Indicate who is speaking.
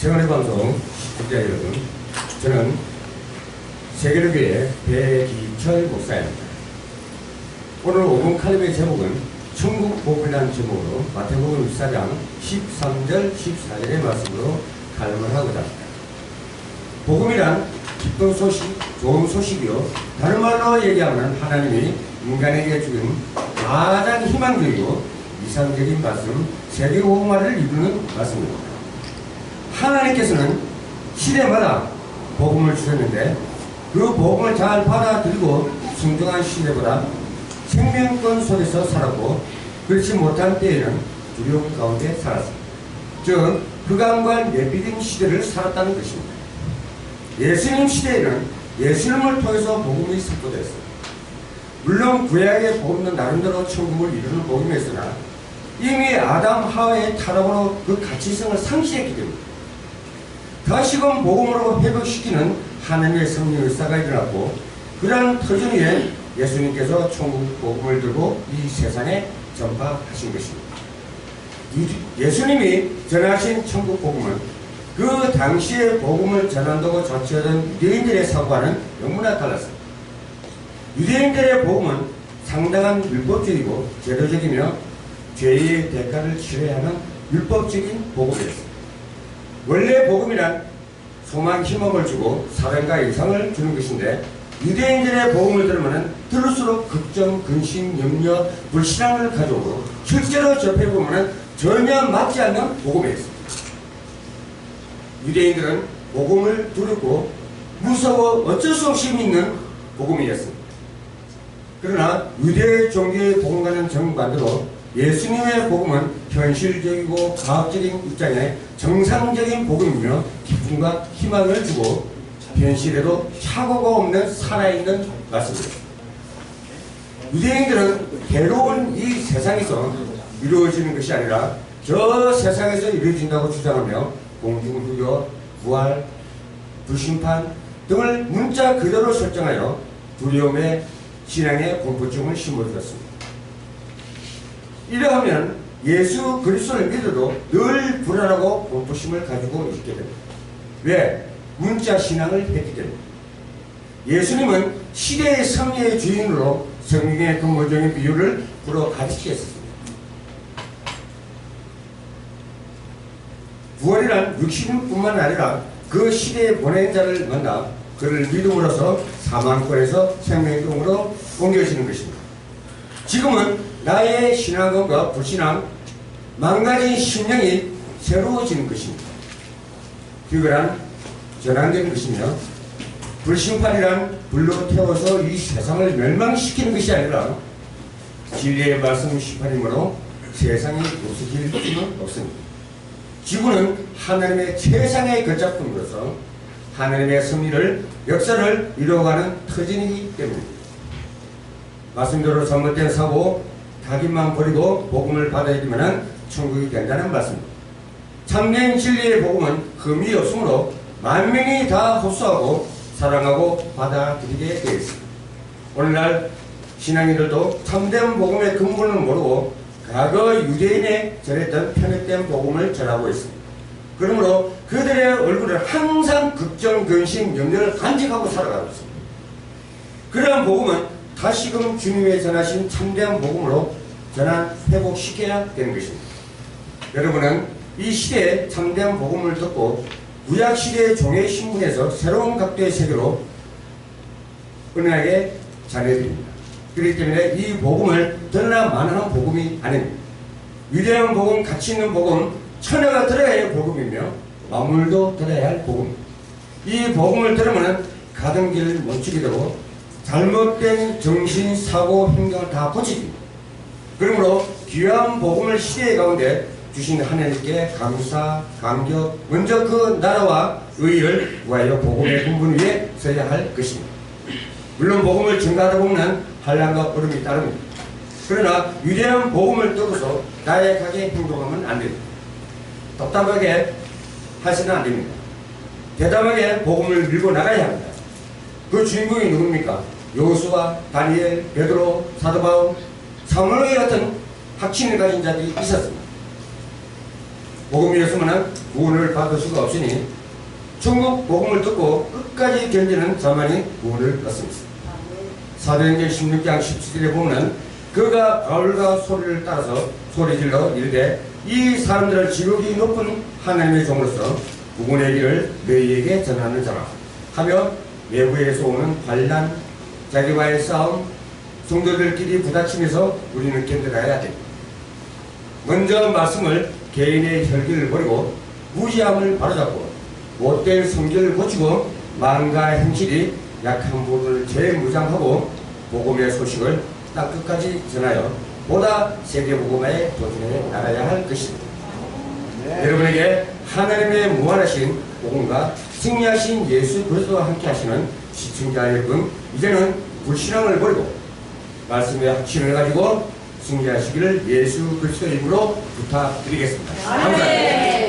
Speaker 1: 세월의 방송 시청자 여러분, 저는 세계로교회 배기철 목사입니다. 오늘 5분 칼럼의 제목은 천국 복음이라는 제목으로 마태복음 14장 13절 14절의 말씀으로 칼럼을 하고자 합니다. 복음이란 기쁜 소식, 좋은 소식이요, 다른 말로 얘기하면 하나님이 인간에게 주는 가장 희망적이고 이상적인 말씀, 세계복음화를 이루는 말씀입니다. 하나님께서는 시대마다 복음을 주셨는데 그 복음을 잘 받아들이고 순종한 시대보다 생명권 속에서 살았고, 그렇지 못한 때에는 두려움 가운데 살았습니다. 즉, 흑암과 예비된 시대를 살았다는 것입니다. 예수님 시대에는 예수님을 통해서 복음이 선포됐습니다. 물론 구약의 복음은 나름대로 천국을 이루는 복음이었으나 이미 아담 하와의 타락으로 그 가치성을 상실했기 때문에 다시금 복음으로 회복시키는 하나님의 성령 역사가 일어났고, 그러한 터전 위에 예수님께서 천국 복음을 들고 이 세상에 전파하신 것입니다. 예수님이 전하신 천국 복음은 그 당시에 복음을 전한다고 자처하던 유대인들의 사고와는 너무나 달랐습니다. 유대인들의 복음은 상당한 율법적이고 제도적이며 죄의 대가를 치러야 하는 율법적인 복음이었습니다. 원래 복음이란 소망, 희망을 주고 사랑과 이상을 주는 것인데, 유대인들의 복음을 들으면 들을수록 걱정, 근심, 염려, 불신앙을 가져오고 실제로 접해보면 전혀 맞지 않는 복음이었습니다. 유대인들은 복음을 두렵고 무서워 어쩔 수 없이 믿는 복음이었습니다. 그러나 유대 종교의 복음과는 정반대로 예수님의 복음은 현실적이고 과학적인 입장에 정상적인 복음이며 기쁨과 희망을 주고 현실에도 착오가 없는 살아있는 말씀입니다. 유대인들은 괴로운 이 세상에서 이루어지는 것이 아니라 저 세상에서 이루어진다고 주장하며 공중부여, 부활, 불심판 등을 문자 그대로 설정하여 두려움의 신앙의 공포증을 심어주었습니다. 이러하면 예수 그리스도를 믿어도 늘 불안하고 공포심을 가지고 있게 됩니다. 왜? 문자 신앙을 했기 때문에. 예수님은 시대의 섭리의 주인으로 성경의 근본적인 비유를 불어 가르치셨습니다. 부활이란 육신뿐만 아니라 그 시대에 보낸 자를 만나 그를 믿음으로써 사망권에서 생명권으로 옮겨지는 것입니다. 지금은 나의 신앙과 불신앙, 망가진 심령이 새로워지는 것입니다. 그거란 전환되는 것이며, 불심판이란 불로 태워서 이 세상을 멸망시키는 것이 아니라 진리의 말씀 심판이므로 세상이 없어질 수는 없습니다. 지구는 하나님의 최상의 거작품으로서 하나님의 섭리를, 역사를 이루어가는 터전이기 때문입니다. 말씀대로 잘못된 사고, 각인만 버리고 복음을 받아들이면 천국이 된다는 말씀입니다. 참된 진리의 복음은 흠이 없으므로 만민이 다 흡수하고 사랑하고 받아들이게 되어 있습니다. 오늘날 신앙인들도 참된 복음의 근본을 모르고 과거 유대인에 전했던 편협된 복음을 전하고 있습니다. 그러므로 그들의 얼굴을 항상 걱정, 근심, 염려를 간직하고 살아가고 있습니다. 그러한 복음은 다시금 주님의 전하신 참된 복음으로 전환, 회복시켜야 되는 것입니다. 여러분은 이 시대에 참된 복음을 듣고 구약시대의 종의 신분에서 새로운 각도의 세계로 은혜하게 자녀드립니다. 그렇기 때문에 이 복음을 들으나 마나한 복음이 아닙니다. 위대한 복음, 가치 있는 복음, 천하가 들어야 할 복음이며 만물도 들어야 할 복음. 이 복음을 들으면 가던 길을 멈추게 되고 잘못된 정신, 사고, 행동을 다 고치기. 그러므로 귀한 복음을 시대 가운데 주신 하나님께 감사, 감격, 먼저 그 나라와 의를 구하여 복음의 근본 위에 서야 할 것입니다. 물론 복음을 증가하다 보면 환난과 어려움이 따릅니다. 그러나 위대한 복음을 듣고서 나약하게 행동하면 안 됩니다. 답답하게 하시면 안 됩니다. 대담하게 복음을 밀고 나가야 합니다. 그 주인공이 누굽니까? 여호수아, 다니엘, 베드로, 사도 바울, 사무엘 같은 확신을 가진 자들이 있었습니다. 복음이 없으면 구원을 받을 수가 없으니 천국 복음을 듣고 끝까지 견디는 자만이 구원을 받습니다. 사도행전 16장 17절에 보면 그가 바울과 소리를 따라서 소리질러 이르되 이 사람들은 지극히 높은 하나님의 종으로서 구원의 길을 너희에게 전하는 자라 하며 외부에서 오는 반란, 자기와의 싸움, 성도들끼리 부딪히면서 우리는 견뎌가야 됩니다. 먼저 말씀을 개인의 혈기를 버리고 무지함을 바로잡고 못된 성질을 고치고 마음과 행실이 약한 부분을 재무장하고 복음의 소식을 땅 끝까지 전하여 보다 세계복음화에 도전해 나가야 할 것입니다. 여러분에게 하나님의 무한하신 복음과 승리하신 예수 그리스도와 함께 하시는 시청자 여러분, 이제는 불신앙을 버리고 말씀의 확신을 가지고 승리하시기를 예수 그리스도 이름으로 부탁드리겠습니다. 감사합니다.